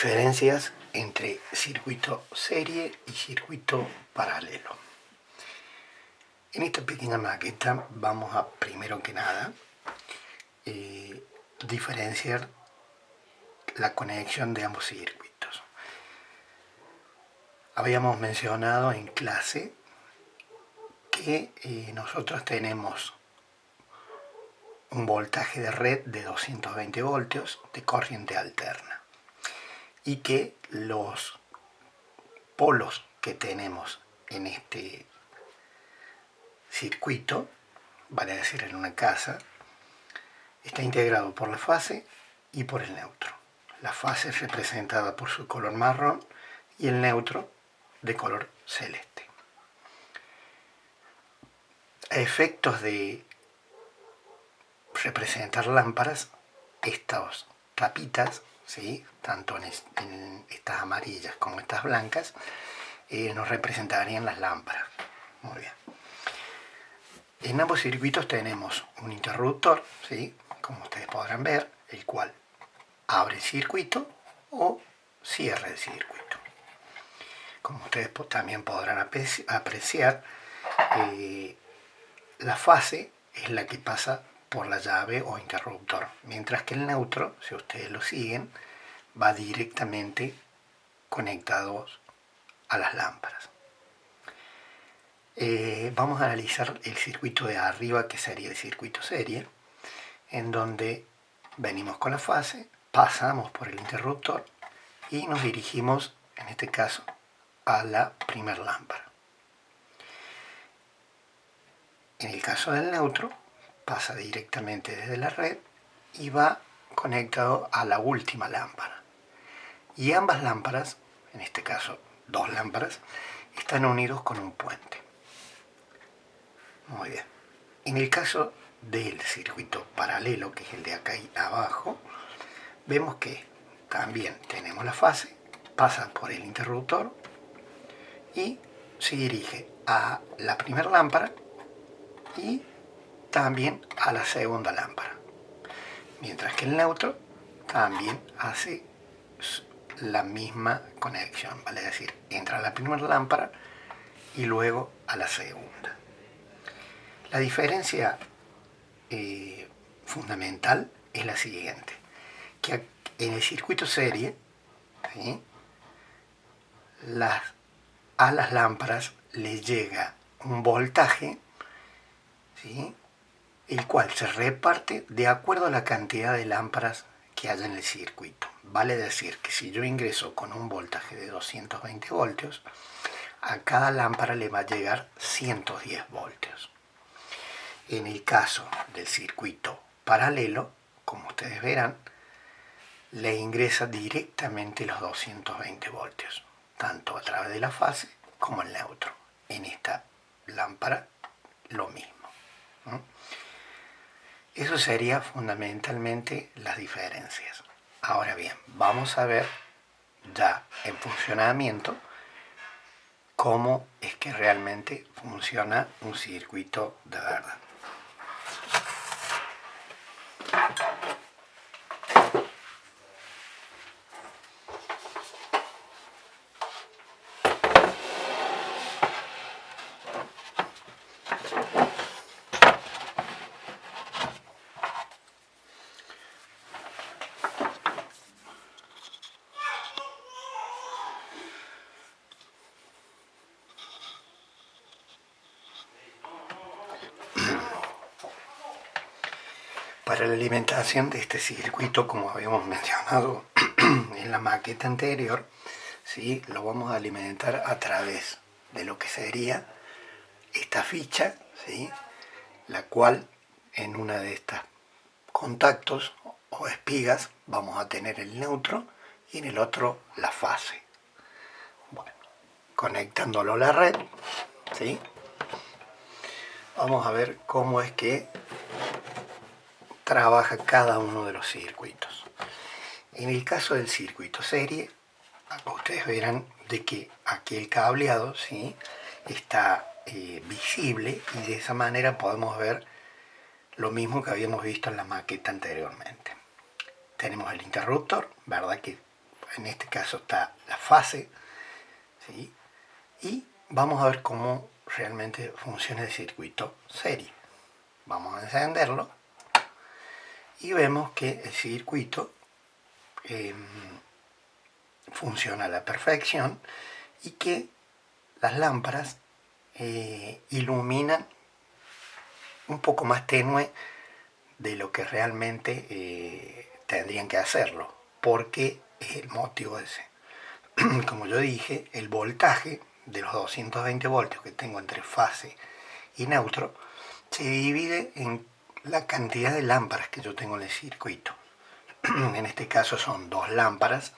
Diferencias entre circuito serie y circuito paralelo. En esta pequeña maqueta vamos a, primero que nada, diferenciar la conexión de ambos circuitos. Habíamos mencionado en clase que nosotros tenemos un voltaje de red de 220 voltios de corriente alterna y que los polos que tenemos en este circuito, vale decir en una casa, está integrado por la fase y por el neutro. La fase es representada por su color marrón y el neutro de color celeste. A efectos de representar lámparas, estas tapitas, ¿sí?, tanto en estas amarillas como estas blancas, nos representarían las lámparas. Muy bien. En ambos circuitos tenemos un interruptor, ¿sí?, como ustedes podrán ver, el cual abre el circuito o cierra el circuito. Como ustedes también podrán apreciar, la fase es la que pasa por la llave o interruptor, mientras que el neutro, si ustedes lo siguen, va directamente conectados a las lámparas. Vamos a analizar el circuito de arriba, que sería el circuito serie, en donde venimos con la fase, pasamos por el interruptor y nos dirigimos, en este caso, a la primera lámpara. En el caso del neutro, pasa directamente desde la red y va conectado a la última lámpara. Y ambas lámparas, en este caso dos lámparas, están unidos con un puente. Muy bien. En el caso del circuito paralelo, que es el de acá y abajo, vemos que también tenemos la fase, pasa por el interruptor y se dirige a la primera lámpara y también a la segunda lámpara, mientras que el neutro también hace la misma conexión, vale decir, entra a la primera lámpara y luego a la segunda. La diferencia fundamental es la siguiente, que en el circuito serie, ¿sí?, a las lámparas les llega un voltaje, ¿sí?, el cual se reparte de acuerdo a la cantidad de lámparas que haya en el circuito. Vale decir que si yo ingreso con un voltaje de 220 voltios, a cada lámpara le va a llegar 110 voltios. En el caso del circuito paralelo, como ustedes verán, le ingresa directamente los 220 voltios, tanto a través de la fase como el neutro. En esta lámpara lo mismo. Eso sería fundamentalmente las diferencias. Ahora bien, vamos a ver ya en funcionamiento cómo es que realmente funciona un circuito de verdad. Para la alimentación de este circuito, como habíamos mencionado en la maqueta anterior, ¿sí?, lo vamos a alimentar a través de lo que sería esta ficha, ¿sí?, la cual en una de estas contactos o espigas vamos a tener el neutro y en el otro la fase. Bueno, conectándolo a la red, ¿sí?, vamos a ver cómo es que trabaja cada uno de los circuitos. En el caso del circuito serie, ustedes verán de que aquí el cableado, ¿sí?, está visible y de esa manera podemos ver lo mismo que habíamos visto en la maqueta anteriormente. Tenemos el interruptor, ¿verdad?, que en este caso está la fase, ¿sí? Y vamos a ver cómo realmente funciona el circuito serie. Vamos a encenderlo y vemos que el circuito funciona a la perfección y que las lámparas iluminan un poco más tenue de lo que realmente tendrían que hacerlo, porque es el motivo ese. Como yo dije, el voltaje de los 220 voltios que tengo entre fase y neutro se divide en la cantidad de lámparas que yo tengo en el circuito. En este caso son 2 lámparas,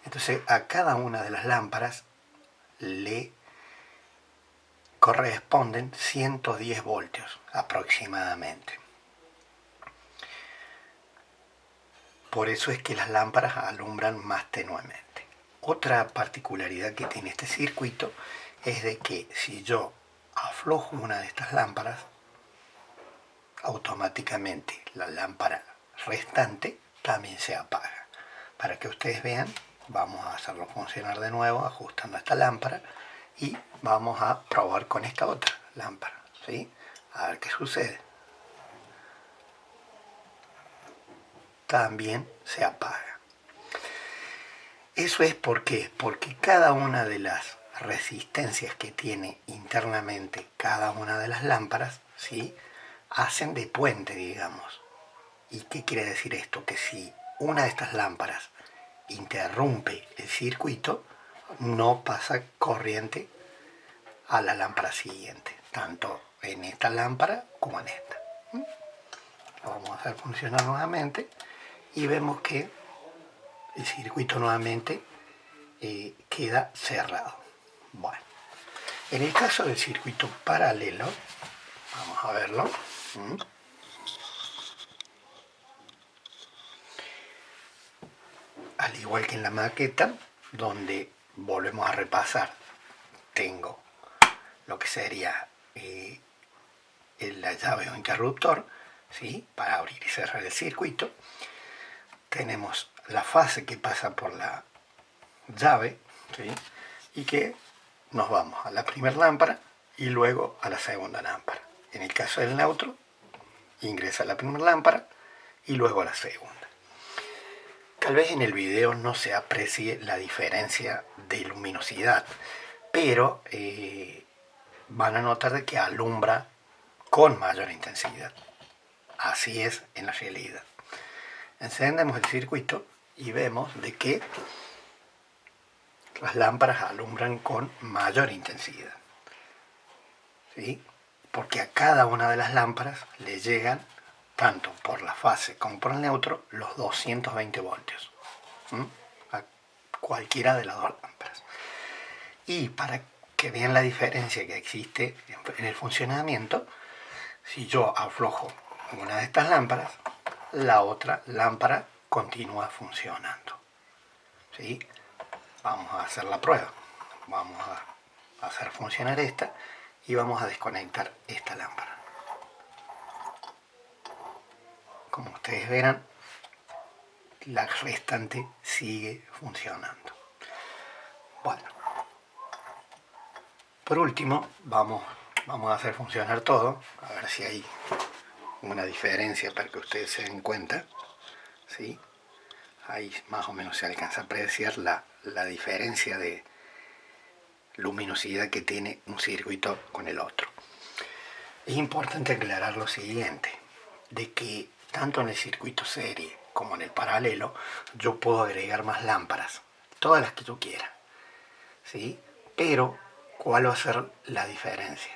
entonces a cada una de las lámparas le corresponden 110 voltios aproximadamente. Por eso es que las lámparas alumbran más tenuemente. Otra particularidad que tiene este circuito es de que si yo aflojo una de estas lámparas, automáticamente la lámpara restante también se apaga. Para que ustedes vean, vamos a hacerlo funcionar de nuevo ajustando esta lámpara y vamos a probar con esta otra lámpara, ¿sí? A ver qué sucede. También se apaga. Eso es porque cada una de las resistencias que tiene internamente cada una de las lámparas, ¿sí?, hacen de puente, digamos. ¿Y qué quiere decir esto? Que si una de estas lámparas interrumpe el circuito, no pasa corriente a la lámpara siguiente, tanto en esta lámpara como en esta. Lo vamos a hacer funcionar nuevamente y vemos que el circuito nuevamente queda cerrado. Bueno, en el caso del circuito paralelo, vamos a verlo. Al igual que en la maqueta, donde volvemos a repasar, tengo lo que sería la llave o interruptor, ¿sí?, para abrir y cerrar el circuito. Tenemos la fase que pasa por la llave, ¿sí?, y que nos vamos a la primera lámpara y luego a la segunda lámpara. En el caso del neutro, ingresa a la primera lámpara y luego a la segunda. Tal vez en el video no se aprecie la diferencia de luminosidad, pero van a notar de que alumbra con mayor intensidad. Así es en la realidad. Encendemos el circuito y vemos de que las lámparas alumbran con mayor intensidad, ¿sí?, porque a cada una de las lámparas le llegan, tanto por la fase como por el neutro, los 220 voltios. A cualquiera de las dos lámparas. Y para que vean la diferencia que existe en el funcionamiento, si yo aflojo una de estas lámparas, la otra lámpara continúa funcionando, ¿sí? Vamos a hacer la prueba. Vamos a hacer funcionar esta y vamos a desconectar esta lámpara. Como ustedes verán, la restante sigue funcionando. Bueno, por último, vamos a hacer funcionar todo, a ver si hay una diferencia para que ustedes se den cuenta, ¿sí? Ahí más o menos se alcanza a apreciar la diferencia de luminosidad que tiene un circuito con el otro. Es importante aclarar lo siguiente, de que tanto en el circuito serie como en el paralelo, yo puedo agregar más lámparas, todas las que yo quiera, ¿sí? Pero, ¿cuál va a ser la diferencia?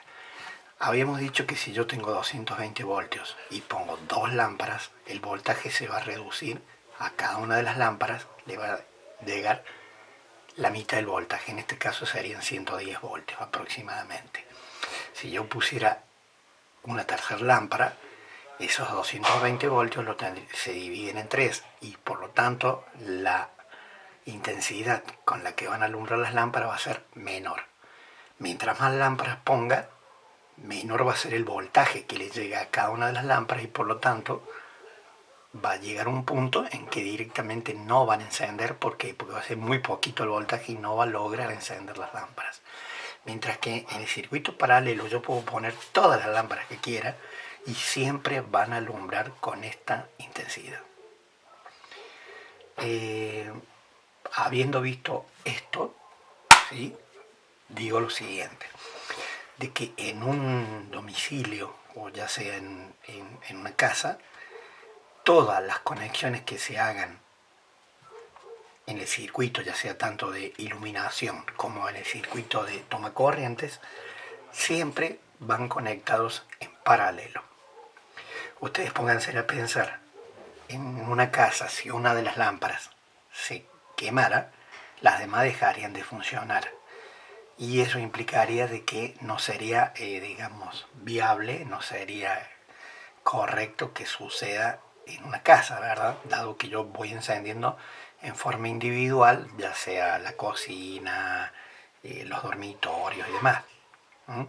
Habíamos dicho que si yo tengo 220 voltios y pongo 2 lámparas, el voltaje se va a reducir, a cada una de las lámparas le va a llegar la mitad del voltaje, en este caso serían 110 voltios aproximadamente. Si yo pusiera una tercera lámpara, esos 220 voltios se dividen en 3 y por lo tanto la intensidad con la que van a alumbrar las lámparas va a ser menor. Mientras más lámparas ponga, menor va a ser el voltaje que le llega a cada una de las lámparas y por lo tanto va a llegar un punto en que directamente no van a encender. ¿Por qué? Porque va a ser muy poquito el voltaje y no va a lograr encender las lámparas. Mientras que en el circuito paralelo yo puedo poner todas las lámparas que quiera y siempre van a alumbrar con esta intensidad. Habiendo visto esto, ¿sí?, digo lo siguiente, de que en un domicilio o ya sea en una casa, todas las conexiones que se hagan en el circuito, ya sea tanto de iluminación como en el circuito de toma corrientes, siempre van conectados en paralelo. Ustedes pónganse a pensar, en una casa, si una de las lámparas se quemara, las demás dejarían de funcionar. Y eso implicaría de que no sería, digamos, viable, no sería correcto que suceda en una casa, ¿verdad? Dado que yo voy encendiendo en forma individual, ya sea la cocina, los dormitorios y demás. ¿Mm?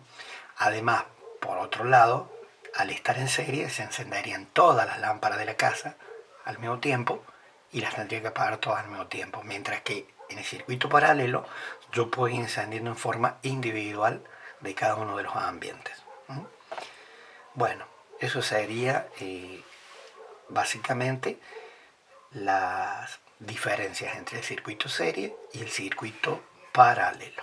Además, por otro lado, al estar en serie se encenderían todas las lámparas de la casa al mismo tiempo y las tendría que apagar todas al mismo tiempo, mientras que en el circuito paralelo yo puedo ir encendiendo en forma individual de cada uno de los ambientes. ¿Mm? Bueno, eso sería básicamente las diferencias entre el circuito serie y el circuito paralelo.